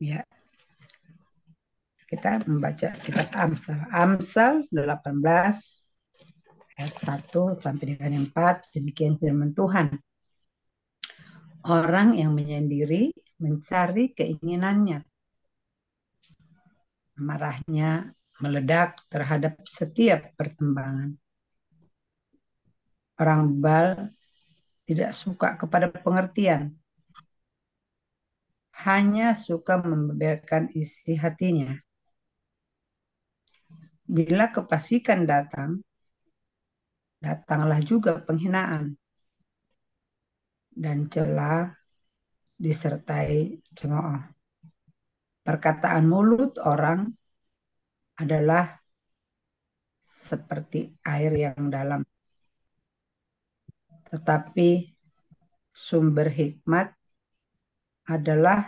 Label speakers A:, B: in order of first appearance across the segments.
A: Ya, kita membaca kitab Amsal. Amsal 18 ayat 1 sampai dengan 4. Demikian firman Tuhan. Orang yang menyendiri mencari keinginannya. Marahnya meledak terhadap setiap perkembangan. Orang bebal tidak suka kepada pengertian. Hanya suka membeberkan isi hatinya. Bila kefasikan datang, datanglah juga penghinaan. Dan celah disertai cemooh. Perkataan mulut orang adalah seperti air yang dalam. Tetapi sumber hikmat adalah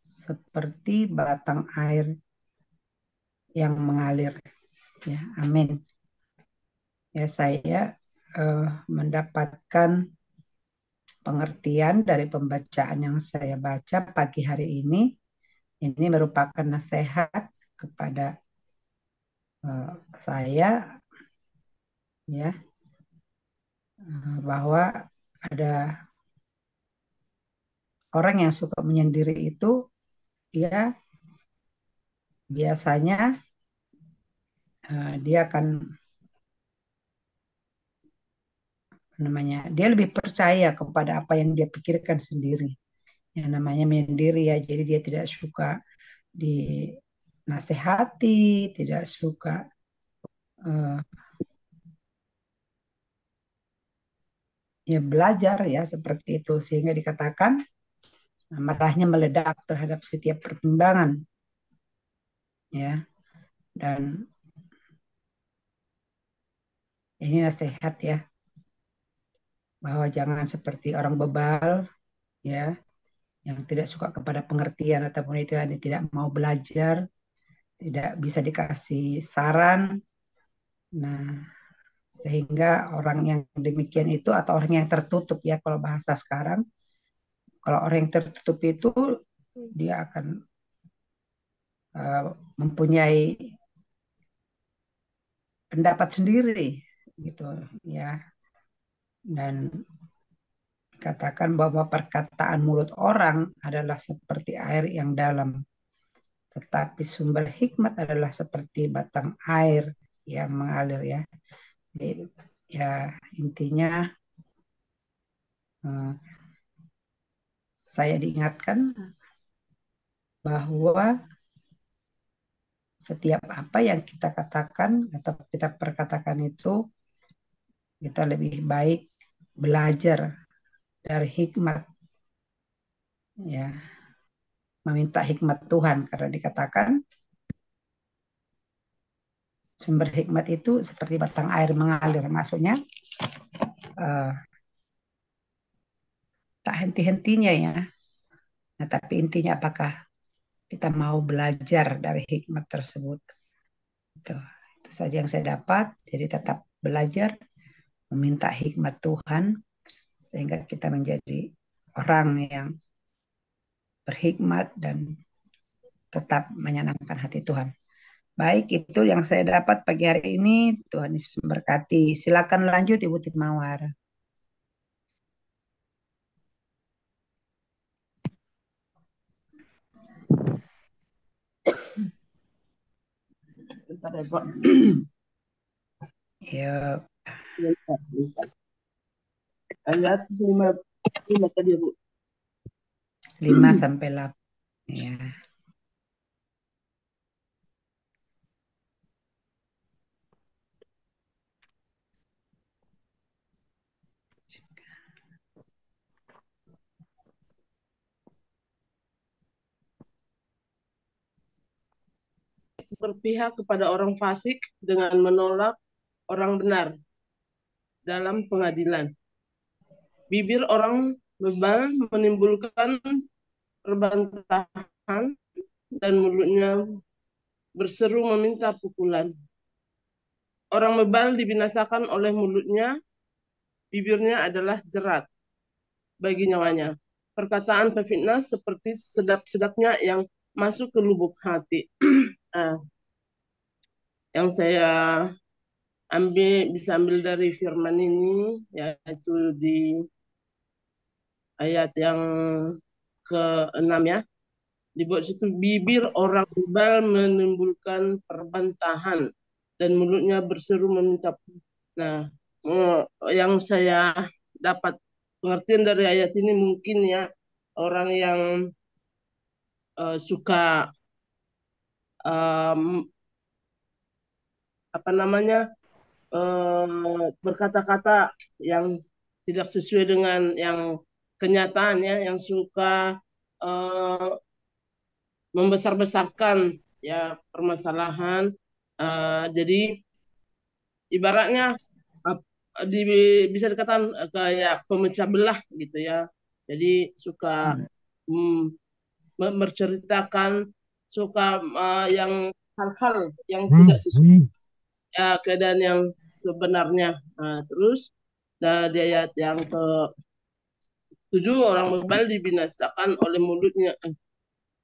A: seperti batang air yang mengalir. Ya, amin. Ya, saya mendapatkan pengertian dari pembacaan yang saya baca pagi hari ini. Ini merupakan nasihat kepada saya, ya, bahwa ada orang yang suka menyendiri itu, dia biasanya dia akan dia lebih percaya kepada apa yang dia pikirkan sendiri. Yang namanya menyendiri ya, jadi dia tidak suka dinasehati, tidak suka ya belajar ya seperti itu, sehingga dikatakan marahnya meledak terhadap setiap pertimbangan, ya. Dan ini nasihat ya, bahwa jangan seperti orang bebal ya, yang tidak suka kepada pengertian ataupun itu tidak mau belajar, tidak bisa dikasih saran. Nah, sehingga orang yang demikian itu, atau orang yang tertutup ya kalau bahasa sekarang, kalau orang yang tertutup itu dia akan mempunyai pendapat sendiri gitu ya. Dan katakan bahwa perkataan mulut orang adalah seperti air yang dalam, tetapi sumber hikmat adalah seperti batang air yang mengalir ya. Jadi ya intinya saya diingatkan bahwa setiap apa yang kita katakan atau kita perkatakan itu, kita lebih baik belajar dari hikmat ya, meminta hikmat Tuhan, karena dikatakan sumber hikmat itu seperti batang air mengalir, maksudnya tak henti-hentinya ya. Nah, tapi intinya apakah kita mau belajar dari hikmat tersebut. Itu saja yang saya dapat. Jadi tetap belajar, meminta hikmat Tuhan, sehingga kita menjadi orang yang berhikmat dan tetap menyenangkan hati Tuhan. Baik, itu yang saya dapat pagi hari ini. Tuhan Yesus memberkati. Silakan lanjut Ibu Titmawar.
B: Bentar ya, Pak.
A: Ya.
B: Ayat 5 tadi ya, Bu.
A: 5 sampai 8. Ya.
B: Berpihak kepada orang fasik dengan menolak orang benar dalam pengadilan. Bibir orang bebal menimbulkan perbantahan dan mulutnya berseru meminta pukulan. Orang bebal dibinasakan oleh mulutnya, bibirnya adalah jerat bagi nyawanya. Perkataan pefitnah seperti sedap-sedapnya yang masuk ke lubuk hati. Nah, yang saya bisa ambil dari firman ini, yaitu di ayat yang ke-6 ya. Dibuat situ, bibir orang bebal menimbulkan perbantahan dan mulutnya berseru meminta. Nah, yang saya dapat pengertian dari ayat ini mungkin ya, orang yang suka um, apa namanya berkata-kata yang tidak sesuai dengan yang kenyataannya, yang suka uh, membesar-besarkan ya permasalahan. Jadi ibaratnya uh, bisa dikatakan kayak pemecah belah gitu ya. Jadi suka
A: Hmm.
B: mm, menceritakan, suka yang hal-hal yang tidak sesuai ya keadaan yang sebenarnya. Terus di ayat yang ke-7, orang bebal dibinasakan oleh mulutnya.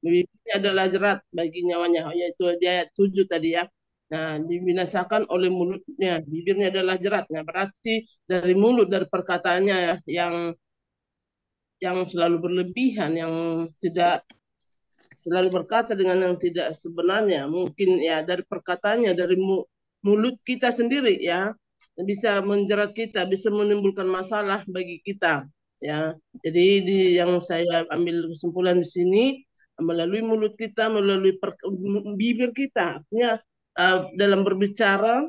B: Bibirnya adalah jerat bagi nyawanya, yaitu di ayat 7 tadi ya. Nah, dibinasakan oleh mulutnya, bibirnya adalah jerat. Nah, berarti dari mulut, dari perkataannya ya, yang selalu berlebihan, yang tidak selalu berkata dengan yang tidak sebenarnya. Mungkin ya dari perkataannya, dari mulut kita sendiri ya, bisa menjerat kita, bisa menimbulkan masalah bagi kita ya. Jadi yang saya ambil kesimpulan di sini, melalui mulut kita, melalui bibir kita, artinya dalam berbicara,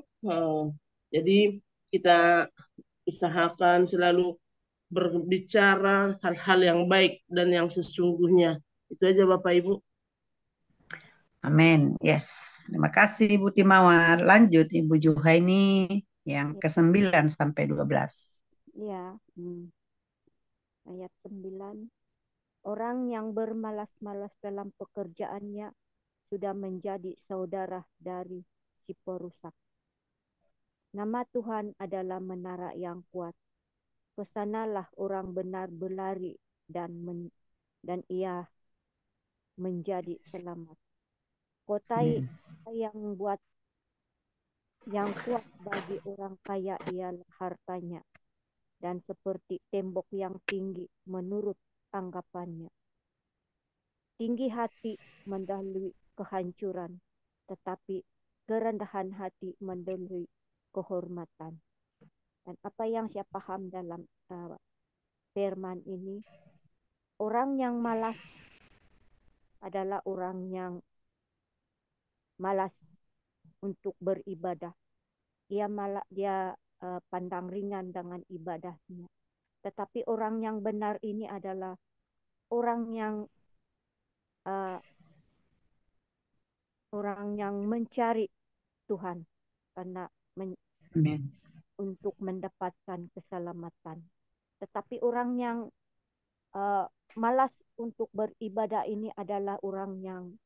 B: jadi kita usahakan selalu berbicara hal-hal yang baik dan yang sesungguhnya. Itu aja Bapak Ibu.
A: Amin. Yes. Terima kasih Ibu Timawar. Lanjut Ibu Juhaini yang ke-9 sampai 12.
C: Ya, ayat 9. Orang yang bermalas-malas dalam pekerjaannya sudah menjadi saudara dari si perusak. Nama Tuhan adalah menara yang kuat. Kesanalah orang benar berlari dan ia menjadi selamat. Kota yang kuat bagi orang kaya ialah hartanya, dan seperti tembok yang tinggi menurut anggapannya. Tinggi hati mendahului kehancuran, tetapi kerendahan hati mendahului kehormatan. Dan apa yang saya paham dalam firman ini, orang yang malas adalah orang yang malas untuk beribadah. Dia pandang ringan dengan ibadahnya. Tetapi orang yang benar ini adalah orang yang mencari Tuhan karena untuk mendapatkan keselamatan. Tetapi orang yang malas untuk beribadah ini adalah orang yang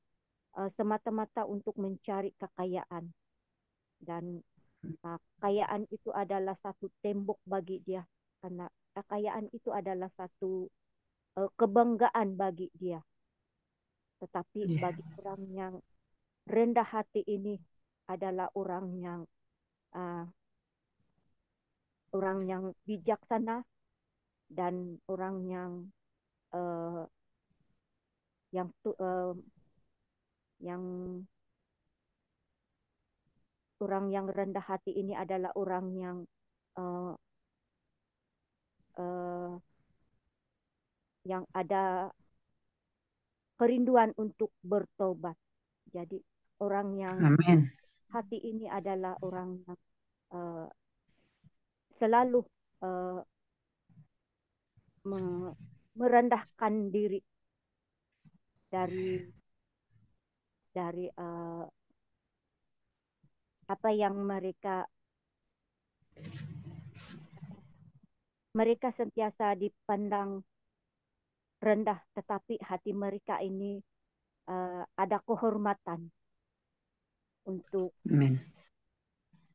C: semata-mata untuk mencari kekayaan. Dan kekayaan itu adalah satu tembok bagi dia, karena kekayaan itu adalah satu kebanggaan bagi dia. Tetapi bagi orang yang rendah hati ini adalah orang yang bijaksana dan orang yang rendah hati ini adalah orang yang ada kerinduan untuk bertobat. Jadi orang yang hati ini adalah orang yang selalu merendahkan diri dari apa yang mereka sentiasa dipandang rendah, tetapi hati mereka ini ada kehormatan untuk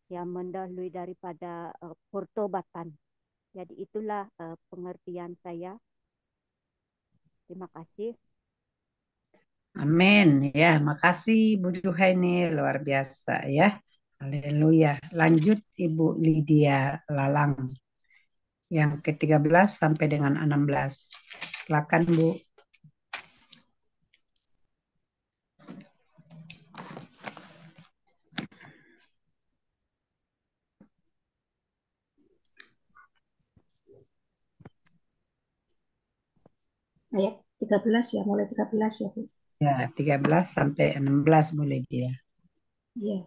C: yang mendahului daripada pertobatan. Jadi itulah pengertian saya. Terima kasih.
A: Amin. Ya, makasih Bu Juhaini, luar biasa ya. Haleluya. Lanjut Ibu Lydia Lalang yang ke-13 sampai dengan 16. Silakan Bu.
D: Ayat 13 ya, mulai 13 ya Bu.
A: Ya, 13 sampai 16 Bu Lydia.
D: Iya.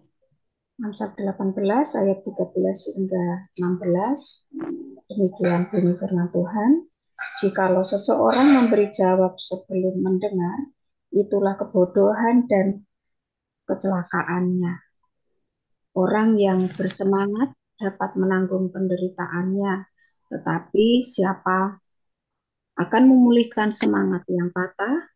D: 18 ayat 13 hingga 16. Demikian bunyi firman Tuhan. Jikalau seseorang memberi jawab sebelum mendengar, itulah kebodohan dan kecelakaannya. Orang yang bersemangat dapat menanggung penderitaannya, tetapi siapa akan memulihkan semangat yang patah?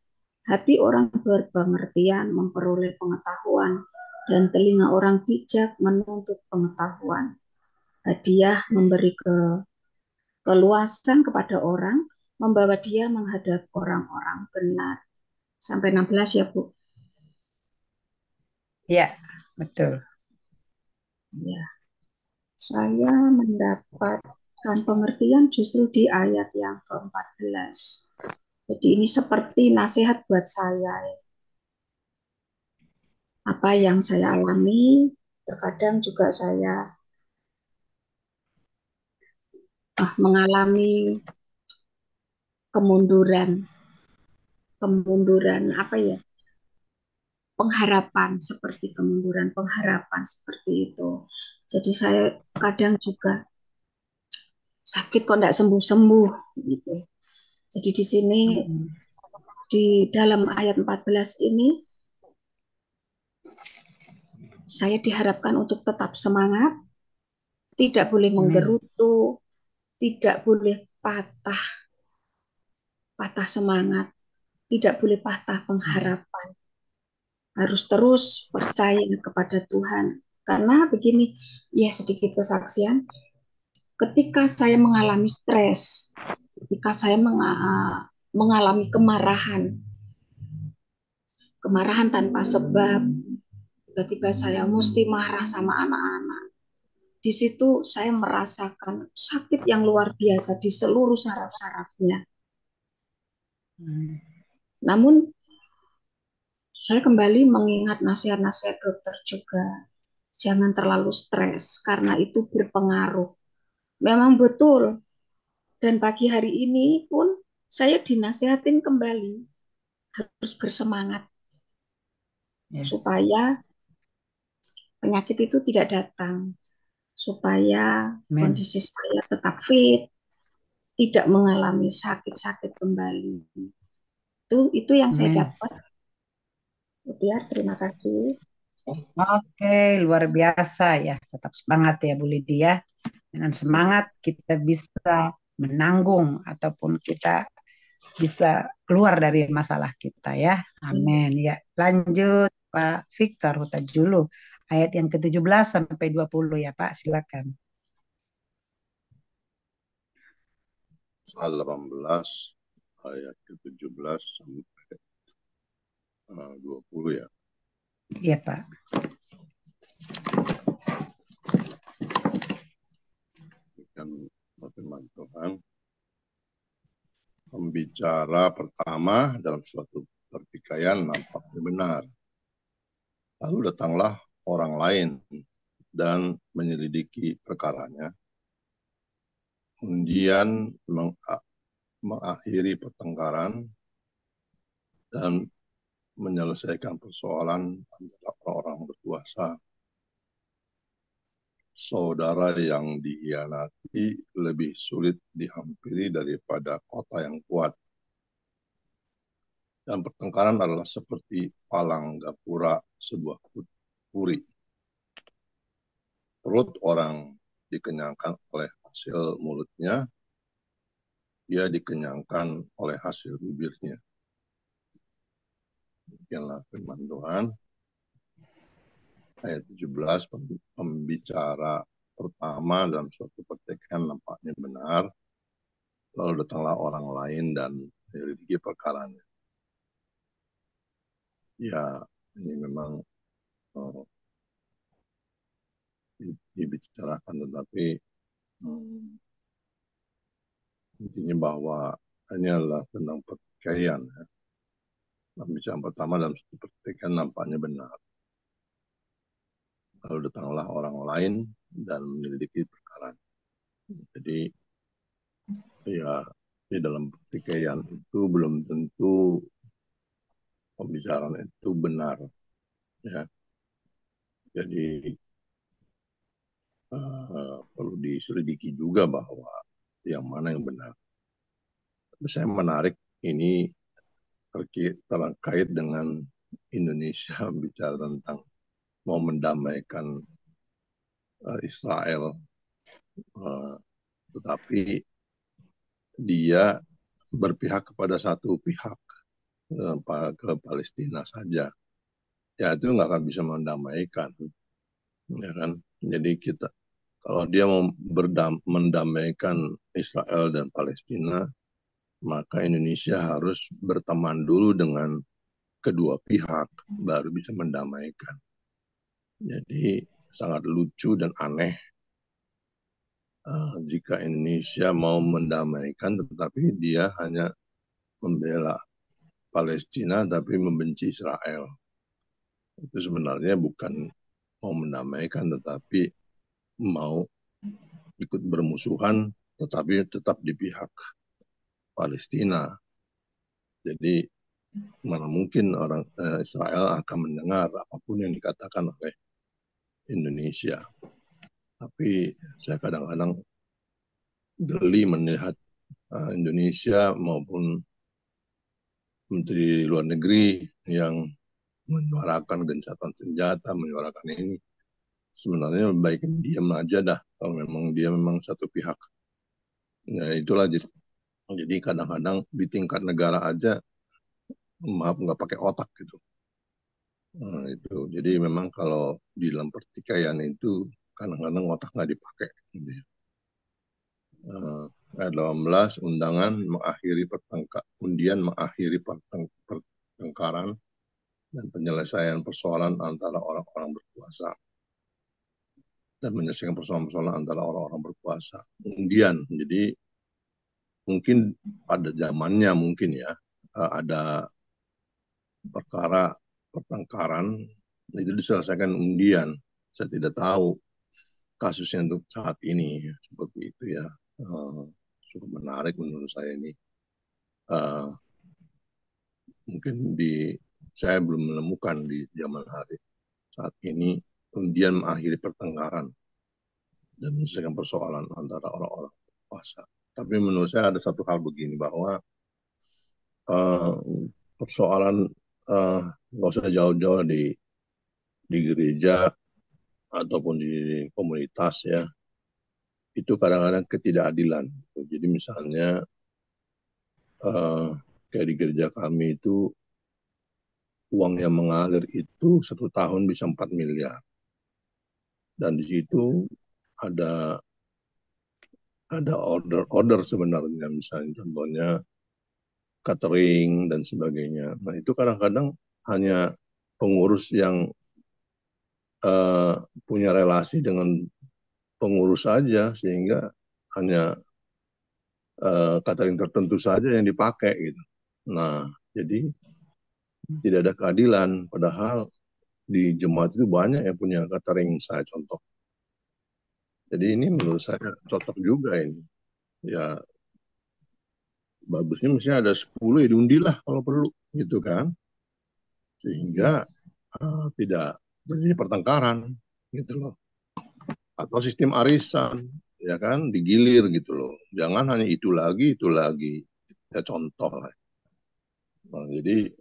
D: Hati orang berpengertian memperoleh pengetahuan, dan telinga orang bijak menuntut pengetahuan. Hadiah memberi keluasan kepada orang, membawa dia menghadap orang-orang benar. Sampai 16 ya Bu?
A: Ya, betul.
D: Ya, saya mendapatkan pengertian justru di ayat yang ke-14. Jadi ini seperti nasihat buat saya. Apa yang saya alami, terkadang juga saya mengalami kemunduran apa ya, pengharapan seperti kemunduran pengharapan seperti itu. Jadi saya kadang juga sakit kok enggak sembuh-sembuh gitu. Jadi di sini di dalam ayat 14 ini saya diharapkan untuk tetap semangat, tidak boleh menggerutu, tidak boleh patah semangat, tidak boleh patah pengharapan. Harus terus percaya kepada Tuhan. Karena begini, ya sedikit kesaksian, ketika saya mengalami stres, ketika saya mengalami kemarahan tanpa sebab, tiba-tiba saya mesti marah sama anak-anak. Di situ saya merasakan sakit yang luar biasa di seluruh saraf-sarafnya. Namun saya kembali mengingat nasihat-nasihat dokter juga. Jangan terlalu stres karena itu berpengaruh. Memang betul. Dan pagi hari ini pun saya dinasihatin kembali harus bersemangat supaya penyakit itu tidak datang, supaya kondisi saya tetap fit, tidak mengalami sakit-sakit kembali. Itu yang saya dapat. Biar terima kasih.
A: Oke, luar biasa ya. Tetap semangat ya Bu Lydia. Dengan semangat kita bisa menanggung ataupun kita bisa keluar dari masalah kita ya. Amin. Ya, lanjut Pak Victor Hutajulu. Ayat yang ke-17 sampai 20 ya Pak, silakan.
E: 18 ayat ke-17 sampai 20 ya.
A: Iya Pak.
E: Dan firman Tuhan, pembicara pertama dalam suatu pertikaian nampaknya benar. Lalu datanglah orang lain dan menyelidiki perkaranya. Kemudian mengakhiri pertengkaran dan menyelesaikan persoalan antara orang berkuasa. Saudara yang dikhianati lebih sulit dihampiri daripada kota yang kuat. Dan pertengkaran adalah seperti palang gapura sebuah puri. Perut orang dikenyangkan oleh hasil mulutnya, ia dikenyangkan oleh hasil bibirnya. Demikianlah firman Tuhan. Ayat 17, pembicara pertama dalam suatu pertikaian nampaknya benar, lalu datanglah orang lain dan menyelidiki perkaranya. ya ini memang uh, dibicarakan, tetapi intinya bahwa ini adalah tentang pertikaian. Ya. Pembicaraan pertama dalam satu pertikaian nampaknya benar. Lalu datanglah orang lain dan menyelidiki perkara. Jadi ya di dalam pertikaian itu belum tentu pembicaraan itu benar. Ya. Jadi perlu diselidiki juga bahwa yang mana yang benar. Saya menarik ini terkait dengan Indonesia bicara tentang mau mendamaikan Israel, tetapi dia berpihak kepada satu pihak, ke Palestina saja. Ya itu nggak akan bisa mendamaikan, ya kan? Jadi kita kalau dia mau mendamaikan Israel dan Palestina, maka Indonesia harus berteman dulu dengan kedua pihak, baru bisa mendamaikan. Jadi sangat lucu dan aneh jika Indonesia mau mendamaikan, tetapi dia hanya membela Palestina, tapi membenci Israel. Itu sebenarnya bukan mau mendamaikan, tetapi mau ikut bermusuhan, tetapi tetap di pihak Palestina. Jadi mana mungkin orang Israel akan mendengar apapun yang dikatakan oleh Indonesia. Tapi saya kadang-kadang geli melihat Indonesia maupun Menteri Luar Negeri yang menyuarakan gencatan senjata, menyuarakan ini. Sebenarnya baik diam aja dah kalau memang dia memang satu pihak. Ya itulah jadi kadang-kadang di tingkat negara aja maaf nggak pakai otak gitu. Nah, itu. Jadi memang kalau di dalam pertikaian itu kadang-kadang otak nggak dipakai. Gitu ya. Ayat 18 undian mengakhiri pertengkaran dan penyelesaian persoalan antara orang-orang berkuasa dan menyelesaikan persoalan-persoalan antara orang-orang berkuasa. Undian, jadi mungkin pada zamannya mungkin ya ada perkara pertengkaran itu diselesaikan undian. Saya tidak tahu kasusnya untuk saat ini seperti itu ya. Cukup menarik menurut saya ini. Mungkin saya belum menemukan di zaman hari saat ini undian mengakhiri pertengkaran dan menyelesaikan persoalan antara orang-orang berkuasa. Tapi menurut saya ada satu hal begini, bahwa persoalan nggak usah jauh-jauh di gereja ataupun di komunitas ya, itu kadang-kadang ketidakadilan. Jadi misalnya kayak di gereja kami itu uang yang mengalir itu 1 tahun bisa 4 miliar. Dan di situ ada order sebenarnya, misalnya contohnya catering dan sebagainya. Nah itu kadang-kadang hanya pengurus yang punya relasi dengan pengurus saja, sehingga hanya catering tertentu saja yang dipakai gitu. Nah jadi tidak ada keadilan, padahal di jemaat itu banyak yang punya catering, saya contoh. Jadi ini menurut saya cocok juga ini. Ya bagusnya mesti ada 10 ya diundilah kalau perlu gitu kan. Sehingga tidak terjadi pertengkaran gitu loh. Atau sistem arisan ya kan, digilir gitu loh. Jangan hanya itu lagi. Ya contoh lah. Nah, jadi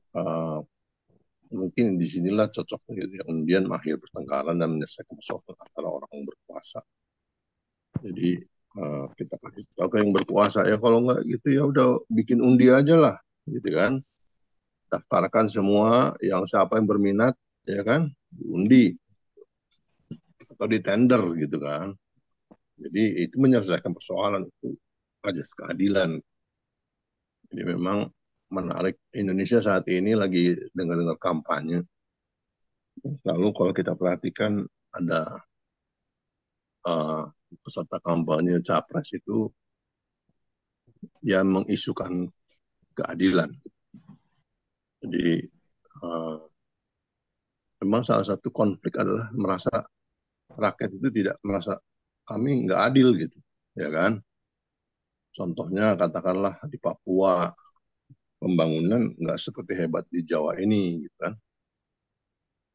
E: mungkin disinilah cocok gitu, undian mengakhiri pertengkaran dan menyelesaikan persoalan antara orang yang berkuasa. Jadi kita kasih tahu ke yang berkuasa ya, kalau nggak gitu ya udah bikin undi aja lah gitu kan, daftarkan semua yang siapa yang berminat ya kan, diundi atau di tender gitu kan. Jadi itu menyelesaikan persoalan, itu ajas keadilan. Jadi memang menarik. Indonesia saat ini lagi dengar-dengar kampanye. Lalu kalau kita perhatikan ada peserta kampanye capres itu yang mengisukan keadilan. Jadi memang salah satu konflik adalah merasa rakyat itu tidak merasa kami nggak adil gitu, ya kan? Contohnya katakanlah di Papua pembangunan nggak seperti hebat di Jawa ini, gitu kan?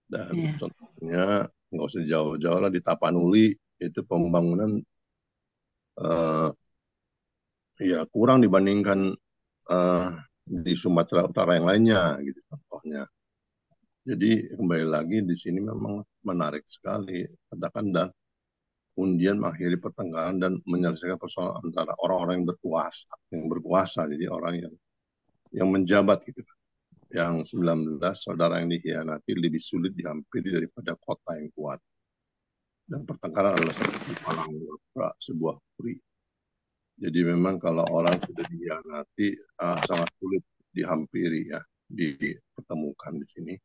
E: Dan contohnya nggak usah jauh-jauh lah di Tapanuli itu pembangunan ya kurang dibandingkan di Sumatera Utara yang lainnya, gitu contohnya. Jadi kembali lagi di sini memang menarik sekali katakan dan undian mengakhiri pertengkaran dan menyelesaikan persoalan antara orang-orang yang berkuasa, jadi orang yang menjabat gitu. Yang 19 saudara yang dikhianati lebih sulit dihampiri daripada kota yang kuat. Dan pertengkaran adalah seperti palang sebuah puri. Jadi memang kalau orang sudah dikhianati sangat sulit dihampiri ya, dipertemukan di sini.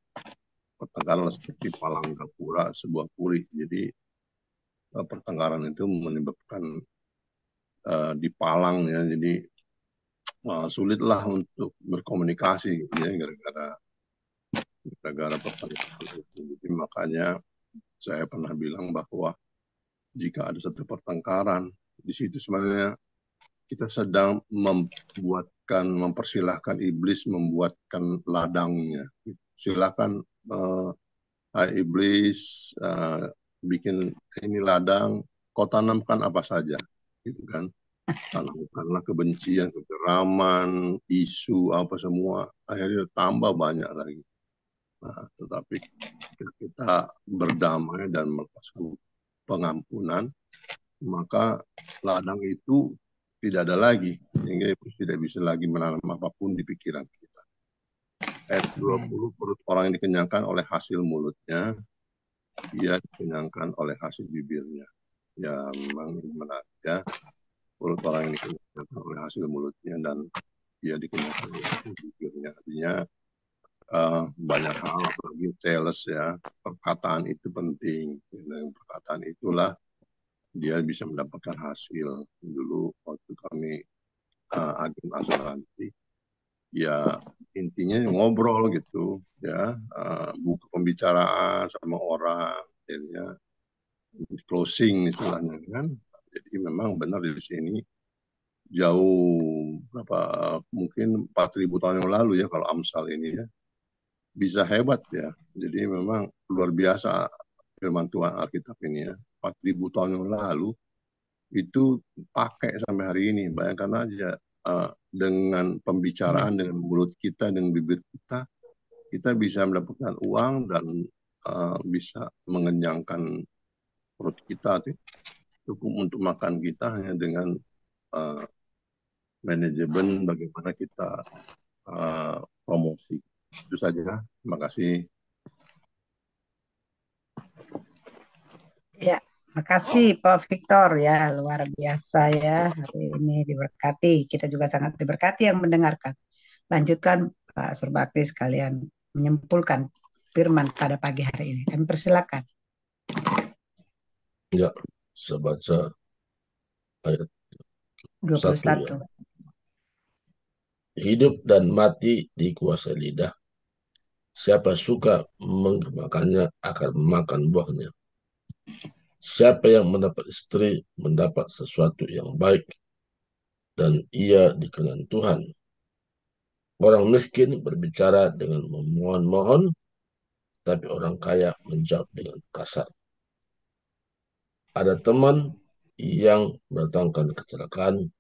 E: Pertengkaran seperti palang gapura sebuah puri. Jadi pertengkaran itu menyebabkan dipalang ya, jadi sulitlah untuk berkomunikasi gitu ya gara-gara pertengkaran itu. Jadi makanya saya pernah bilang bahwa jika ada satu pertengkaran di situ sebenarnya kita sedang mempersilahkan iblis membuatkan ladangnya. Silakan hai iblis bikin ini ladang, kau tanamkan apa saja, gitu kan? Tanamkanlah kebencian, kegeraman, isu apa semua, akhirnya tambah banyak lagi. Nah, tetapi kita berdamai dan melepaskan pengampunan, maka ladang itu tidak ada lagi, sehingga iblis tidak bisa lagi menanam apapun di pikiran kita. Ayat 20, perut orang yang dikenyangkan oleh hasil mulutnya, dia dikenyangkan oleh hasil bibirnya. Ya memang menarik ya. Perut orang yang dikenyangkan oleh hasil mulutnya dan dia dikenyangkan oleh hasil bibirnya. Artinya banyak hal, apalagi sales ya. Perkataan itu penting. Dan perkataan itulah dia bisa mendapatkan hasil. Dulu waktu kami agen asuransi, ya intinya ngobrol gitu ya, buka pembicaraan sama orang, akhirnya closing istilahnya kan. Jadi memang benar di sini jauh mungkin 4.000 tahun yang lalu ya kalau Amsal ini ya bisa hebat ya. Jadi memang luar biasa firman Tuhan Alkitab ini ya. 4.000 tahun yang lalu itu pakai sampai hari ini. Bayangkan aja dengan pembicaraan dengan mulut kita, dengan bibir kita bisa mendapatkan uang dan bisa mengenyangkan perut kita, cukup untuk makan kita hanya dengan manajemen bagaimana kita promosi. Itu saja. Terima kasih.
A: Ya, makasih Pak Victor ya, luar biasa ya hari ini diberkati. Kita juga sangat diberkati yang mendengarkan. Lanjutkan Pak Surbakti sekalian menyimpulkan firman pada pagi hari ini. Kami persilakan.
F: Ya, saya baca ayat
A: 21.
F: Ya. Hidup dan mati dikuasai lidah. Siapa suka mengemakannya akan memakan buahnya. Siapa yang mendapat istri mendapat sesuatu yang baik, dan ia dikenan Tuhan. Orang miskin berbicara dengan memohon-mohon, tapi orang kaya menjawab dengan kasar. Ada teman yang mendatangkan kecelakaan,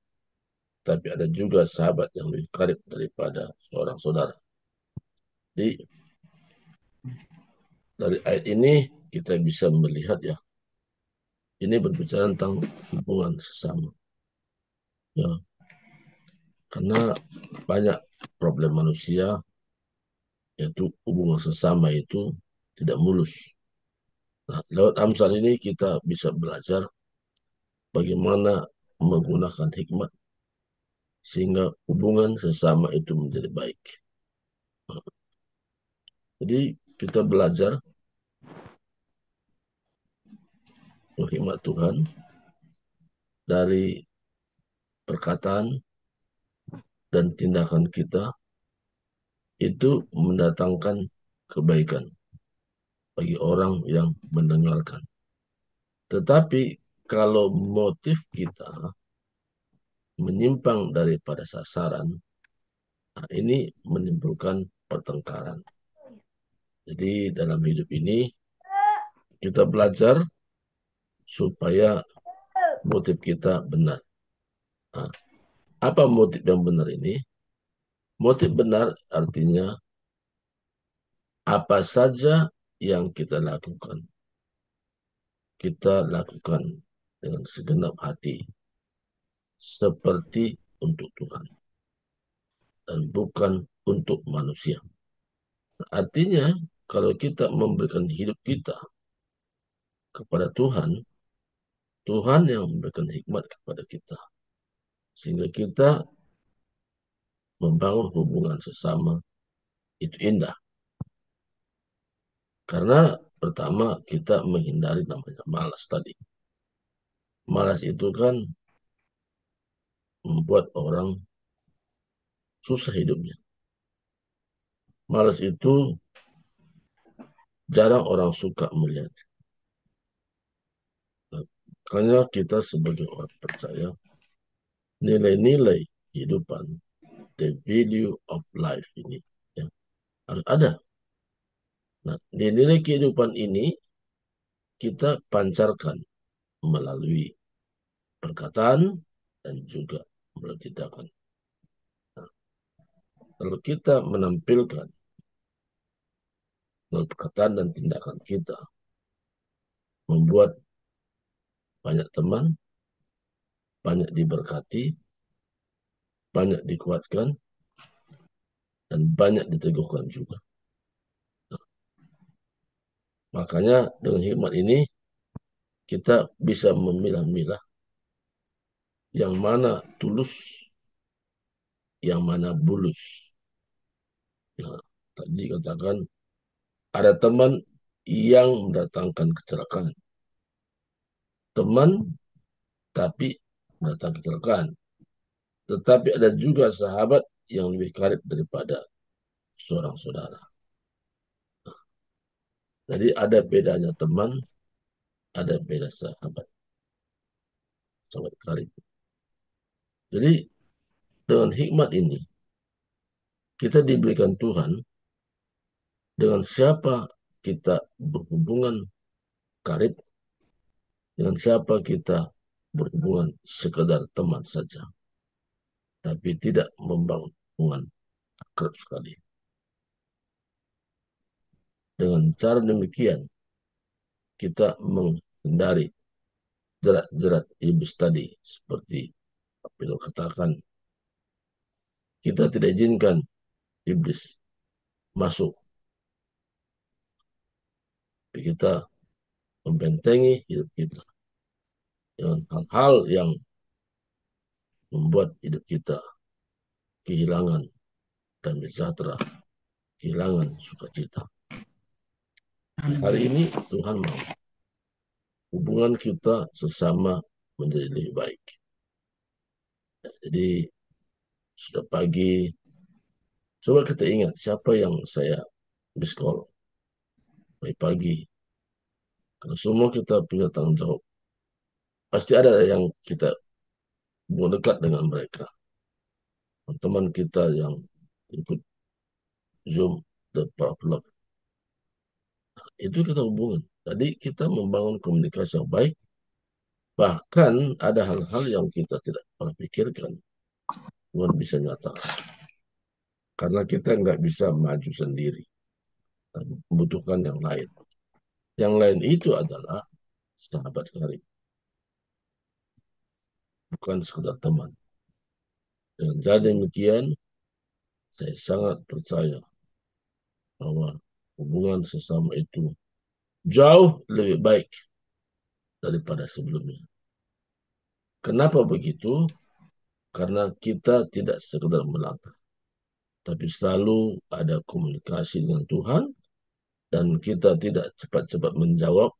F: tapi ada juga sahabat yang lebih karib daripada seorang saudara. Jadi, dari ayat ini kita bisa melihat ya, ini berbicara tentang hubungan sesama. Ya, karena banyak problem manusia, yaitu hubungan sesama itu tidak mulus. Nah, lewat Amsal ini kita bisa belajar bagaimana menggunakan hikmat sehingga hubungan sesama itu menjadi baik. Jadi kita belajar menghemat Tuhan dari perkataan dan tindakan kita itu mendatangkan kebaikan bagi orang yang mendengarkan. Tetapi kalau motif kita menyimpang daripada sasaran, nah ini menimbulkan pertengkaran. Jadi dalam hidup ini kita belajar supaya motif kita benar. Nah, apa motif yang benar ini? Motif benar artinya apa saja yang kita lakukan dengan segenap hati seperti untuk Tuhan dan bukan untuk manusia. Artinya kalau kita memberikan hidup kita kepada Tuhan, Tuhan yang memberikan hikmat kepada kita. Sehingga kita membangun hubungan sesama itu indah. Karena pertama kita menghindari namanya malas tadi. Malas itu kan membuat orang susah hidupnya. Malas itu jarang orang suka melihat. Makanya kita sebagai orang percaya, nilai-nilai kehidupan, the value of life ini ya, harus ada. Nah, nilai kehidupan ini kita pancarkan melalui perkataan dan juga melalui tindakan. Nah, kalau kita menampilkan melalui perkataan dan tindakan kita, membuat banyak teman, banyak diberkati, banyak dikuatkan, dan banyak diteguhkan juga. Nah, makanya dengan hikmat ini kita bisa memilah-milah yang mana tulus, yang mana bulus. Nah, tadi katakan ada teman yang mendatangkan kecelakaan. Teman tapi mendatangkan kecelakaan. Tetapi ada juga sahabat yang lebih karib daripada seorang saudara. Nah, jadi ada bedanya teman, ada beda sahabat. Sahabat karib. Jadi dengan hikmat ini kita diberikan Tuhan dengan siapa kita berhubungan karib, dengan siapa kita berhubungan sekedar teman saja, tapi tidak membangun hubungan akrab sekali. Dengan cara demikian, kita menghindari jerat-jerat iblis tadi, seperti Abdul katakan, kita tidak izinkan iblis masuk. Tapi kita membentengi hidup kita dengan hal-hal yang membuat hidup kita kehilangan dan sejahtera, kehilangan sukacita. Hari ini Tuhan mau hubungan kita sesama menjadi lebih baik. Jadi sudah pagi, coba kita ingat siapa yang saya miss call pagi. Karena semua kita punya tanggung jawab. Pasti ada yang kita mau dekat dengan mereka. Teman kita yang ikut Zoom, The Power of Love. Itu kita hubungan. Tadi kita membangun komunikasi yang baik. Bahkan ada hal-hal yang kita tidak pernah pikirkan. Tuhan bisa nyatakan. Karena kita nggak bisa maju sendiri. Tapi membutuhkan yang lain. Yang lain itu adalah sahabat karib. Bukan sekedar teman. Dengan cara demikian, saya sangat percaya bahwa hubungan sesama itu jauh lebih baik daripada sebelumnya. Kenapa begitu? karena kita tidak sekedar melangkah, tapi selalu ada komunikasi dengan Tuhan, dan kita tidak cepat-cepat menjawab,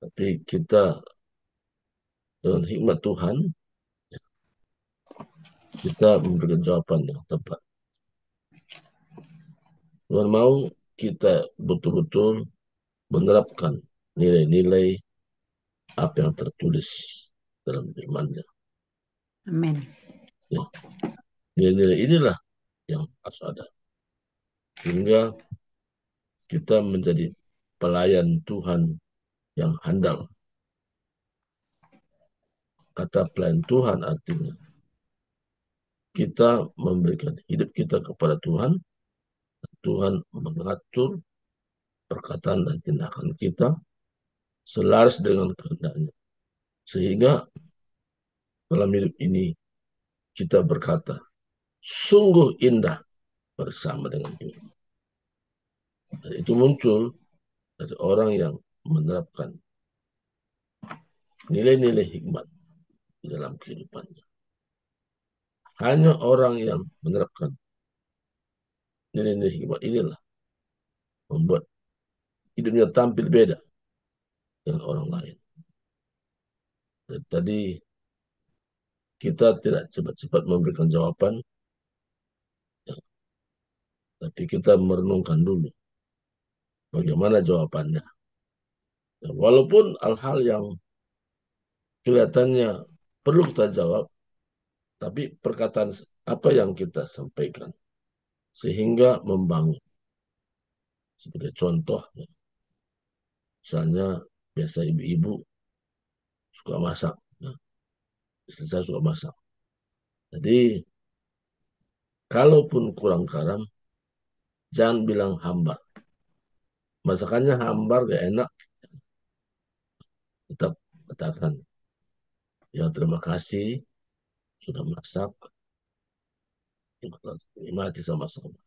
F: tapi kita dengan hikmat Tuhan, kita memberikan jawaban yang tepat. Tuhan mau kita betul-betul menerapkan nilai-nilai apa yang tertulis dalam firman-Nya.
A: Amin.
F: Ya. Nilai-nilai inilah yang harus ada, sehingga kita menjadi pelayan Tuhan yang handal. Kata pelayan Tuhan artinya kita memberikan hidup kita kepada Tuhan, Tuhan mengatur perkataan dan tindakan kita selaras dengan kehendak-Nya. Sehingga dalam hidup ini kita berkata, sungguh indah bersama dengan Tuhan. Dan itu muncul dari orang yang menerapkan nilai-nilai hikmat di dalam kehidupannya. Hanya orang yang menerapkan nilai-nilai hikmat inilah membuat hidupnya tampil beda dengan orang lain. Dan tadi kita tidak cepat-cepat memberikan jawaban, ya, tapi kita merenungkan dulu bagaimana jawabannya. Ya, walaupun hal-hal yang kelihatannya perlu kita jawab, tapi perkataan apa yang kita sampaikan sehingga membangun. Sebagai contoh, misalnya biasa ibu-ibu suka masak. Istri saya suka masak. Jadi, kalaupun kurang garam, jangan bilang hambar. Masakannya hambar gak enak. Tetap katakan, ya terima kasih sudah masak. Kita nikmati sama-sama.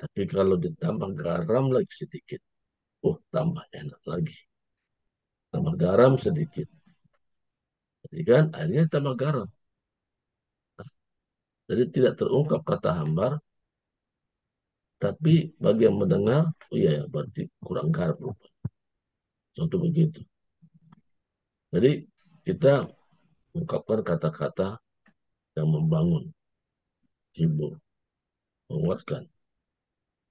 F: Tapi kalau ditambah garam lagi sedikit, tambah enak lagi. Tambah garam sedikit. Jadi kan akhirnya tambah garam. Jadi tidak terungkap kata hambar, tapi bagi yang mendengar, iya ya berarti kurang garam. Contoh begitu. Jadi kita mengungkapkan kata-kata yang membangun, hibur, menguatkan.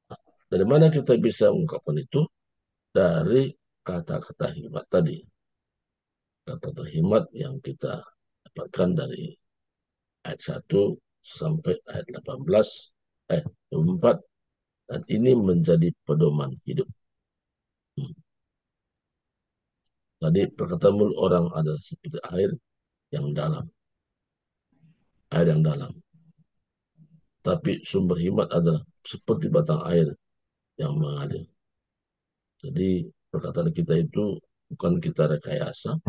F: Nah, dari mana kita bisa mengungkapkan itu? Dari kata-kata hikmat tadi. Kata-kata hikmat yang kita dapatkan dari ayat 1 sampai ayat 18, ayat 24, dan ini menjadi pedoman hidup. Tadi perkataan mulut orang adalah seperti air yang dalam. Air yang dalam. Tapi sumber hikmat adalah seperti batang air yang mengalir. Jadi perkataan kita itu bukan kita rekayasa,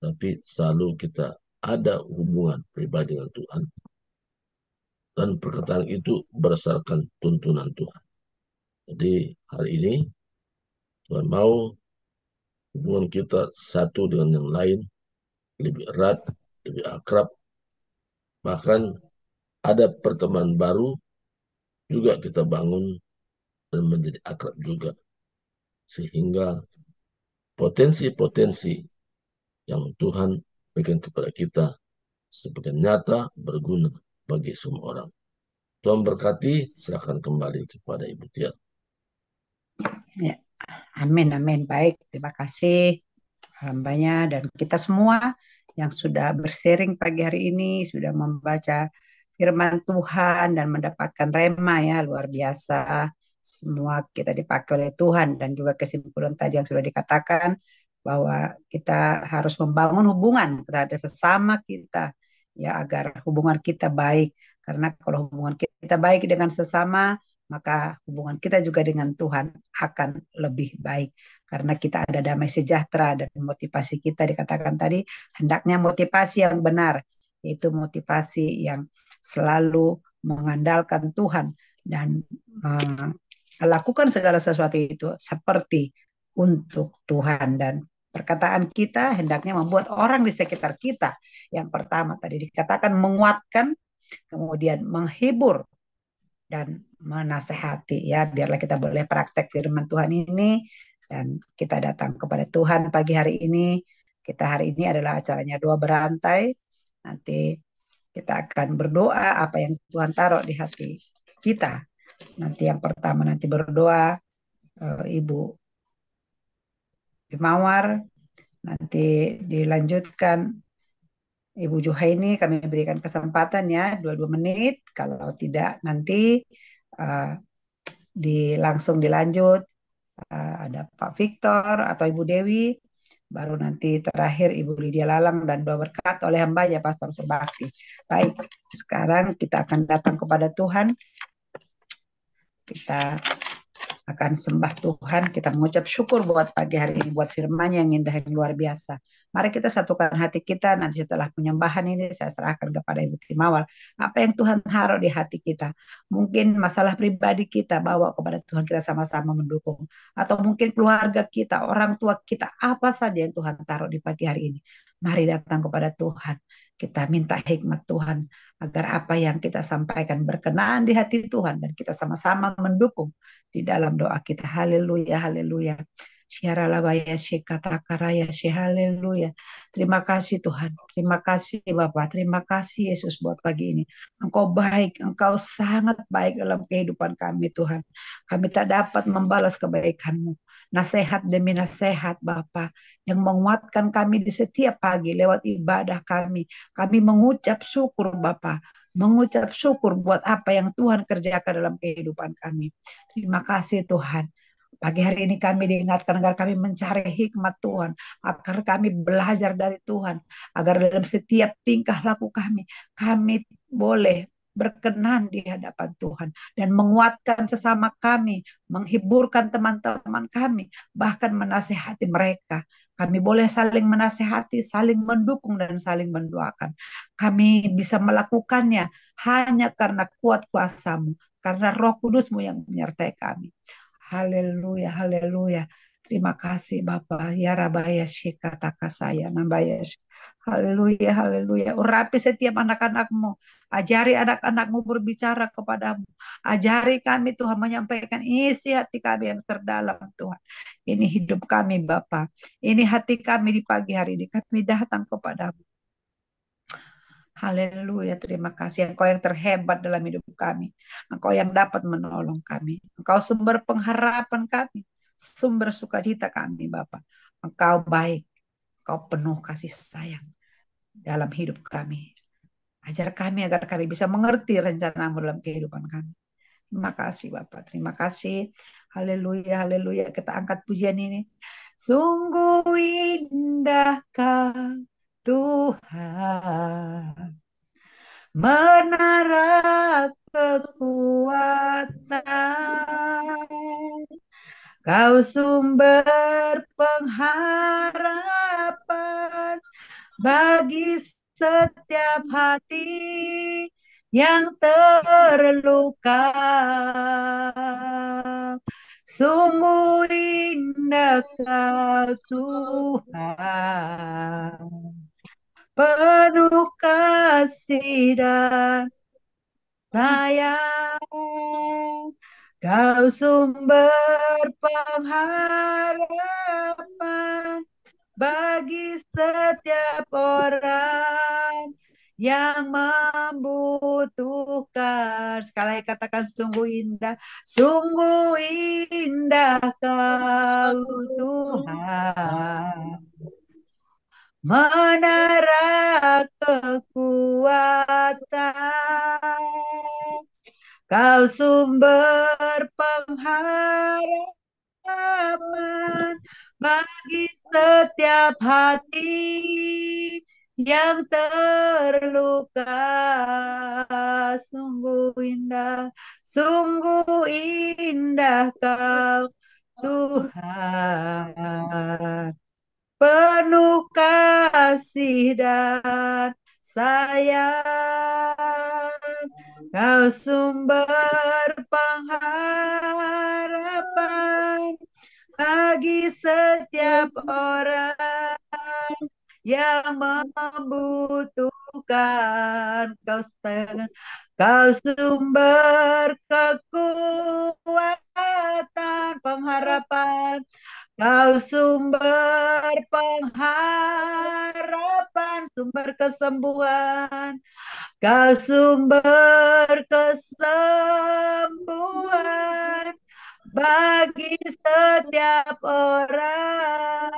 F: tapi selalu kita ada hubungan pribadi dengan Tuhan. Dan perkataan itu berdasarkan tuntunan Tuhan. Jadi hari ini Tuhan mau hubungan kita satu dengan yang lain lebih erat, lebih akrab. Bahkan ada pertemanan baru juga kita bangun dan menjadi akrab juga. Sehingga potensi-potensi yang Tuhan berikan kepada kita sebagai nyata berguna bagi semua orang. Tuhan berkati, serahkan kembali kepada Ibu Tia.
A: Ya, amin, amin. Baik, terima kasih hambanya dan kita semua yang sudah bersharing pagi hari ini, sudah membaca firman Tuhan dan mendapatkan rema ya, luar biasa. Semua kita dipakai oleh Tuhan dan juga kesimpulan tadi yang sudah dikatakan bahwa kita harus membangun hubungan terhadap sesama kita ya agar hubungan kita baik. Karena kalau hubungan kita baik dengan sesama, maka hubungan kita juga dengan Tuhan akan lebih baik. Karena kita ada damai sejahtera dan motivasi kita dikatakan tadi, hendaknya motivasi yang benar, yaitu motivasi yang selalu mengandalkan Tuhan dan melakukan segala sesuatu itu seperti untuk Tuhan dan Perkataan kita hendaknya membuat orang di sekitar kita. Yang pertama tadi dikatakan menguatkan, kemudian menghibur, dan menasehati. Ya, biarlah kita boleh praktek firman Tuhan ini, dan kita datang kepada Tuhan pagi hari ini. Kita hari ini adalah acaranya doa berantai. Nanti kita akan berdoa apa yang Tuhan taruh di hati kita. Nanti yang pertama nanti berdoa Ibu Mawar, nanti dilanjutkan Ibu Juhaini, kami berikan kesempatan ya 22 menit. Kalau tidak nanti langsung dilanjut ada Pak Victor atau Ibu Dewi, baru nanti terakhir Ibu Lydia Lalang dan doa berkat oleh hambanya Pastor Surbakti. Baik, sekarang kita akan datang kepada Tuhan. Kita akan sembah Tuhan, kita mengucap syukur buat pagi hari ini, buat firman-Nya yang indah, yang luar biasa. Mari kita satukan hati kita, nanti setelah penyembahan ini saya serahkan kepada Ibu Timawar. Apa yang Tuhan taruh di hati kita, mungkin masalah pribadi kita, bawa kepada Tuhan, kita sama-sama mendukung. Atau mungkin keluarga kita, orang tua kita, apa saja yang Tuhan taruh di pagi hari ini. Mari datang kepada Tuhan, kita minta hikmat Tuhan, agar apa yang kita sampaikan berkenaan di hati Tuhan, dan kita sama-sama mendukung di dalam doa kita. Haleluya, haleluya. Syaralabaya syekatakaraya haleluya. Terima kasih Tuhan. Terima kasih Bapak. Terima kasih Yesus buat pagi ini. Engkau baik. Engkau sangat baik dalam kehidupan kami Tuhan. Kami tak dapat membalas kebaikan-Mu. Nasihat demi nasihat Bapak yang menguatkan kami di setiap pagi lewat ibadah kami. Kami mengucap syukur Bapak. Mengucap syukur buat apa yang Tuhan kerjakan dalam kehidupan kami. Terima kasih Tuhan. Pagi hari ini kami diingatkan agar kami mencari hikmat Tuhan, agar kami belajar dari Tuhan, agar dalam setiap tingkah laku kami boleh berkenan di hadapan Tuhan dan menguatkan sesama kami, menghiburkan teman-teman kami, bahkan menasehati mereka. Kami boleh saling menasehati, saling mendukung, dan saling mendoakan. Kami bisa melakukannya hanya karena kuat kuasa-Mu, karena Roh Kudus-Mu yang menyertai kami. Haleluya, haleluya. Terima kasih Bapak. Ya Rabaya Shikataka saya nambaya. Haleluya, haleluya. Urapi setiap anak-anak-Mu. Ajari anak-anak-Mu berbicara kepadamu. Ajari kami Tuhan menyampaikan isi hati kami yang terdalam Tuhan. Ini hidup kami Bapak. Ini hati kami di pagi hari ini. Kami datang kepadamu. Haleluya, terima kasih. Engkau yang terhebat dalam hidup kami. Engkau yang dapat menolong kami. Engkau sumber pengharapan kami. Sumber sukacita kami, Bapak. Engkau baik. Engkau penuh kasih sayang dalam hidup kami. Ajar kami agar kami bisa mengerti rencana-Mu dalam kehidupan kami. Terima kasih, Bapak. Terima kasih. Haleluya, haleluya. Kita angkat pujian ini. Sungguh indahkah Tuhan, menara kekuatan, Kau sumber pengharapan bagi setiap hati yang terluka. Sungguh indah Kau Tuhan, penuh kasih dan sayang. Kau sumber pengharapan bagi setiap orang yang membutuhkan. Sekali lagi katakan sungguh indah Kau Tuhan, menara kekuatan, Kau sumber pengharapan bagi setiap hati yang terluka. Sungguh indah Kau Tuhan, penuh kasih dan sayang. Kau sumber pengharapan bagi setiap orang yang membutuhkan. Kau sumber kekuatan, pengharapan. Kau sumber pengharapan, sumber kesembuhan. Kau sumber kesembuhan bagi setiap orang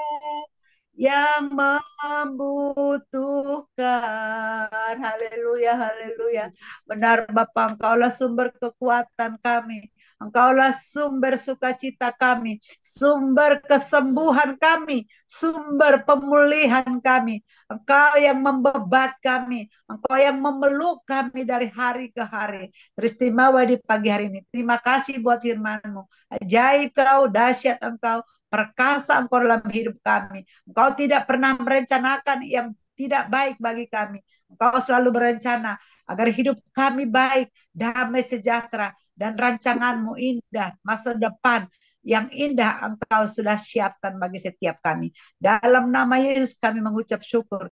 A: yang membutuhkan. Haleluya, haleluya. Benar Bapa, Engkaulah sumber kekuatan kami. Engkaulah sumber sukacita kami, sumber kesembuhan kami, sumber pemulihan kami. Engkau yang membebat kami, Engkau yang memeluk kami dari hari ke hari. Teristimewa di pagi hari ini. Terima kasih buat firman-Mu. Ajaib Kau, dahsyat Engkau, perkasa Engkau dalam hidup kami. Engkau tidak pernah merencanakan yang tidak baik bagi kami. Engkau selalu berencana agar hidup kami baik, damai, sejahtera, dan rancangan-Mu indah, masa depan yang indah Engkau sudah siapkan bagi setiap kami. Dalam nama Yesus kami mengucap syukur.